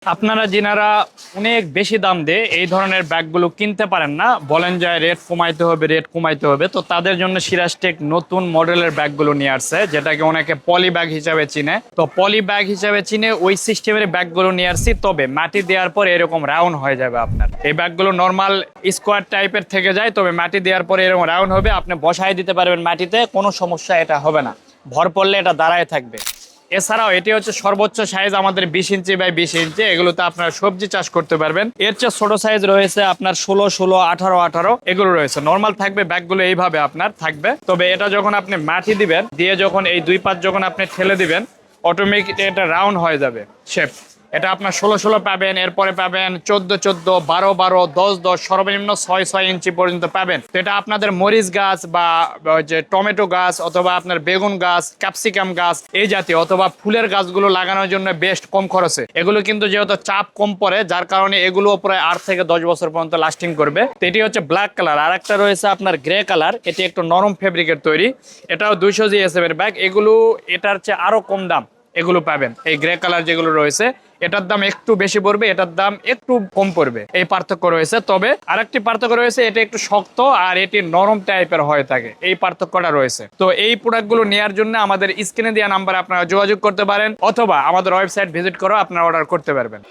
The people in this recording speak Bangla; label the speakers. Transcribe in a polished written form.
Speaker 1: আপনারা যিনারা অনেক বেশি দাম দিয়ে এই ধরনের ব্যাগগুলো কিনতে পারেন না, বলেন যে রেট কমাইতে হবে, তো তাদের জন্য সিরাজটেক নতুন মডেলের ব্যাগগুলো নিয়ে আসছে, যেটাকে অনেকে পলি ব্যাগ হিসাবে চিনে। তো পলি ব্যাগ হিসাবে চিনে ওই সিস্টেমের ব্যাগগুলো নিয়ে আসছি, তবে মাটি দেওয়ার পর এরকম রাউন্ড হয়ে যাবে। আপনার এই ব্যাগগুলো নর্মাল স্কোয়ার টাইপের থেকে যায়, তবে মাটি দেওয়ার পরে এরকম রাউন্ড হবে, আপনি বসায় দিতে পারবেন মাটিতে, কোনো সমস্যা এটা হবে না, ভর পড়লে এটা দাঁড়ায় থাকবে। এছাড়াও এটি হচ্ছে সর্বোচ্চ সাইজ আমাদের 20 ইঞ্চি বাই 20 ইঞ্চি, এগুলোতে আপনারা সবজি চাষ করতে পারবেন। এর চেয়ে ছোট সাইজ রয়েছে আপনার 16, 16, 18, 18 এগুলো রয়েছে। নর্মাল থাকবে ব্যাগগুলো এইভাবে আপনার থাকবে, তবে এটা যখন আপনি মাটি দিবেন, দিয়ে যখন এই দুই পাত যখন আপনি ঠেলে দিবেন, অটোমেটিক এটা রাউন্ড হয়ে যাবে শেপ। এটা আপনার 16, 16 পাবেন, এরপরে পাবেন 14, 14, 12, 12, 10, 10, সর্বনিম্ন 6, 6 ইঞ্চি পর্যন্ত পাবেন। তো এটা আপনাদের মরিচ গাছ বা যে টমেটো গাছ অথবা আপনার বেগুন গাছ, ক্যাপসিকাম গাছ এই জাতীয় অথবা ফুলের গাছগুলো লাগানোর জন্য বেস্ট, কম খরচে। এগুলো কিন্তু যেহেতু চাপ কম পড়ে, যার কারণে এগুলো প্রায় 8 থেকে 10 বছর পর্যন্ত লাস্টিং করবে। তো এটি হচ্ছে ব্ল্যাক কালার। আর একটা রয়েছে আপনার গ্রে কালার, এটি একটু নরম ফেব্রিকের তৈরি, এটাও 200 জিএসএম এর ব্যাগ। এগুলো এটার চেয়ে আরো কম দাম এগুলো পাবেন। এই গ্রে কালার যেগুলো রয়েছে এটার দাম একটু বেশি পড়বে, এটার দাম একটু কম পড়বে, এই পার্থক্য রয়েছে। তবে আরেকটি পার্থক্য রয়েছে, এটা একটু শক্ত আর এটি নরম টাইপের হয়ে থাকে, এই পার্থক্যটা রয়েছে। তো এই প্রোডাক্টগুলো নেওয়ার জন্য আমাদের স্ক্রিনে দেওয়া নাম্বারে আপনারা যোগাযোগ করতে পারেন, অথবা আমাদের ওয়েবসাইট ভিজিট করে আপনারা অর্ডার করতে পারবেন।